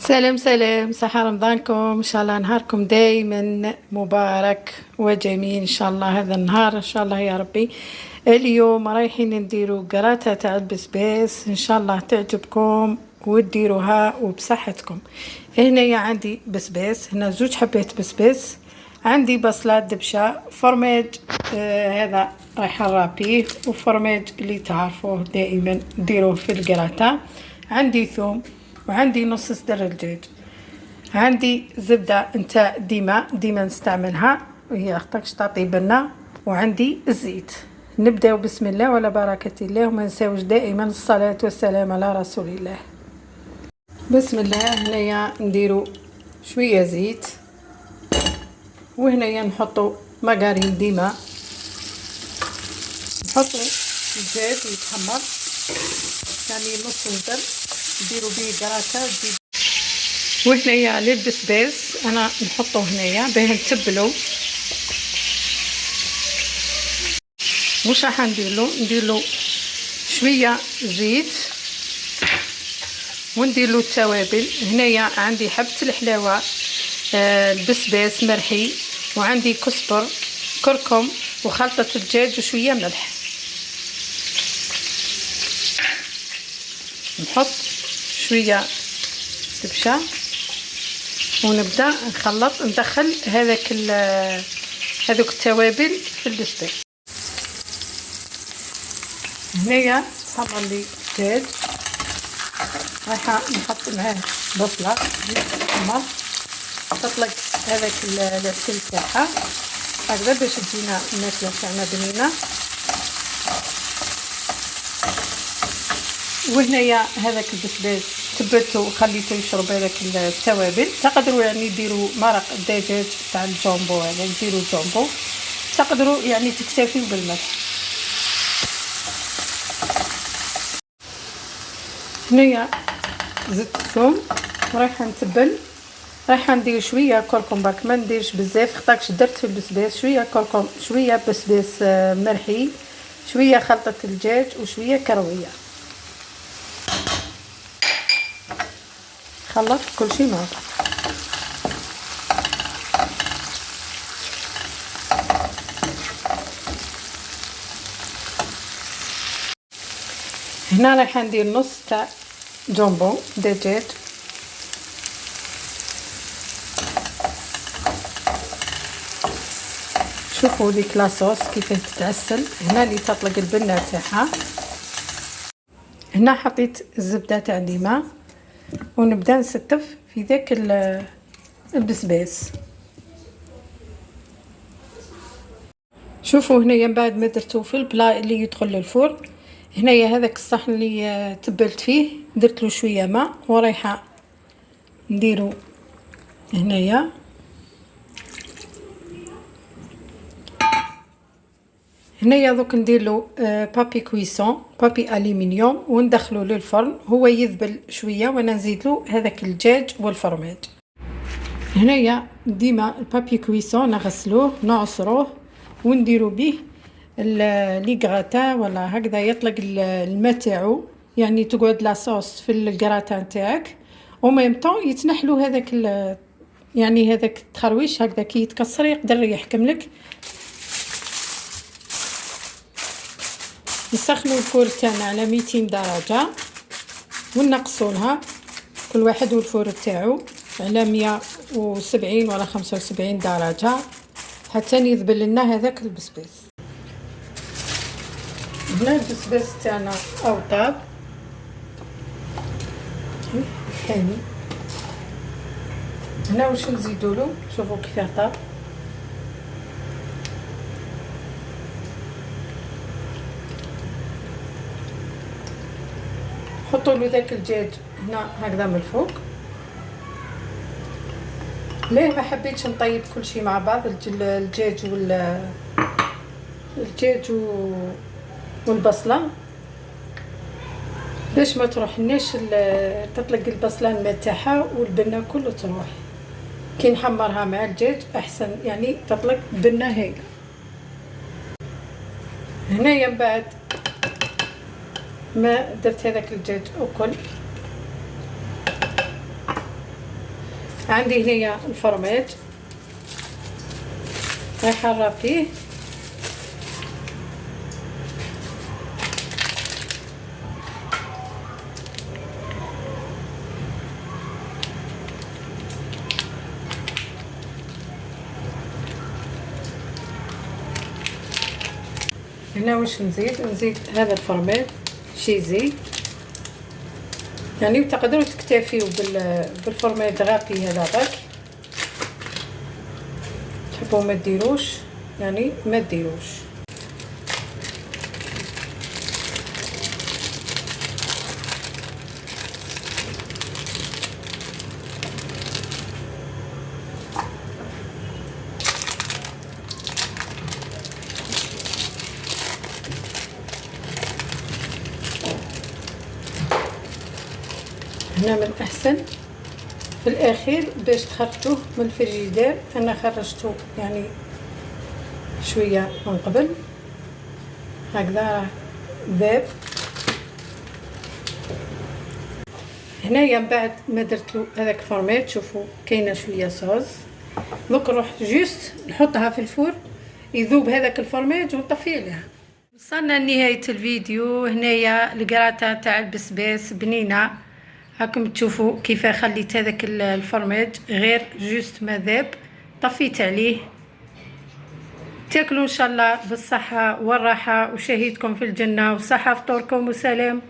سلام سلام، صحة رمضانكم ان شاء الله. نهاركم دايما مبارك وجميل ان شاء الله. هذا النهار ان شاء الله يا ربي. اليوم رايحين نديروا قراطة تاع البسباس ان شاء الله تعجبكم وديروها وبصحتكم. هنايا عندي بسباس، هنا 2 حبات بسباس، عندي بصلات دبشة، فرماج هذا رايح نرابيه، وفرماج اللي تعرفوه دائما ديروه في القراطة، عندي ثوم، وعندي نص صدر الدجاج، عندي زبدة نتاع ديما نستعملها وهي اختكش تعطي بنة، وعندي الزيت. نبداو بسم الله وعلى بركة الله، وما نساوش دائما الصلاة والسلام على رسول الله. بسم الله. هنايا نديرو شوية زيت، وهنايا نحطو مقارين ديما، نحطو الدجاج يتحمر يعني نص لتر، نديرو به قراطة. وهنايا للبسباس انا نحطو هنايا باه نتبلو، واش راح نديرلو شويه زيت، ونديرلو التوابل. هنايا عندي حبة الحلاوه، البسباس مرحي، وعندي كزبر، كركم، وخلطه الدجاج، وشويه ملح. نحط شويه دبشه ونبدا نخلط، ندخل هذوك التوابل في البسباس. هنايا تحمر لي الدجاج، رايحه نحط معاه بصله تحمر، تطلق هذاك العسل تاعها هكذا باش تجينا الماكله تاعنا بنينه. وهنايا هذاك البسباس تبلته وخليته يشرب هذاك التوابل. تقدروا يعني ديروا مرق الدجاج تاع الجامبو، هذا ديروا جامبو، تقدروا يعني تكتفيوا بالملح. هنايا زدت الثوم، ورايحه نتبل، رايحه ندير شويه كركم، برك ما نديرش بزاف خاطرش درت في البسباس شويه كركم، شويه بسباس مرحي، شويه خلطه الدجاج، وشويه كرويه. خلط كل شيء مع بعض. هنا رايحه ندير نص تاع جامبو دجاج، شوفوا ديك لاصوص كيفاه تتعسل. هنا اللي تطلق البنه تاعها. هنا حطيت الزبده تاع ديما، ونبدا نستف في ذاك البسباس. شوفوا هنايا من بعد ما درتو في البلا اللي يدخل للفرن، هنايا هذاك الصحن اللي تبلت فيه درت له شويه ماء، ورايحه نديرو هنايا دوك ندير له بابي كويسون، بابي الومنيوم، وندخلو للفرن هو يذبل شويه، وانا نزيد له هذاك الدجاج والفرماج. هنايا ديما البابي كويسون نغسلوه نعصروه ونديرو به لي غراتان، ولا هكذا يطلق الماء تاعو، يعني تقعد لاصوص في الغراتان تاعك، وميم طون يتنحلو هذاك يعني هذاك التخرويش هكذا كي يتكسر يقدر يحكم لك. نسخنوا الفور تاعنا على 200 درجه، ونقصوا لها كل واحد والفور تاعو على 170 ولا 75 درجه حتى يذبل لنا هذاك البسباس. هنا البسباس تاعنا او طاب ثاني. هنا واش نزيدوا له، شوفوا كيفاه طاب. حطوا له ذاك الدجاج هنا هكذا من الفوق. ليه ما حبيتش نطيب كل شيء مع بعض، الدجاج والبصله، باش ما تروحنيش تطلق البصله الماء تاعها والبنه كله تروح. كي نحمرها مع الدجاج احسن، يعني تطلق بنه هايله. هنايا من بعد ما درت هذاك الدجاج وكل عندي هنايا الفرماج رايحه فيه. هنا واش نزيد هذا الفرماج شي زيت، يعني تقدروا تكتفيوا بالفرماج غافي هذا برك، تحبوا ما ديروش يعني ما ديروش. هنا من الأحسن في الأخير باش تخرجوه من الفريجيدير. أنا خرجته يعني شوية من قبل هكذا راه ذاب. هنايا من بعد ما درتلو هذاك فرميت، شوفوا كاينه شويه صوص. دوك نروح جوست نحطها في الفرن يذوب هذاك الفرميج ونطفي عليها. وصلنا لنهايه الفيديو. هنايا الكراطه تاع البسباس بنينه، هاكم تشوفوا كيف خليت هذاك الفرماج غير جوست ما ذاب، طفيت عليه. تاكلوا ان شاء الله بالصحه والراحه وشهيتكم في الجنه، وصحه فطوركم وسلام.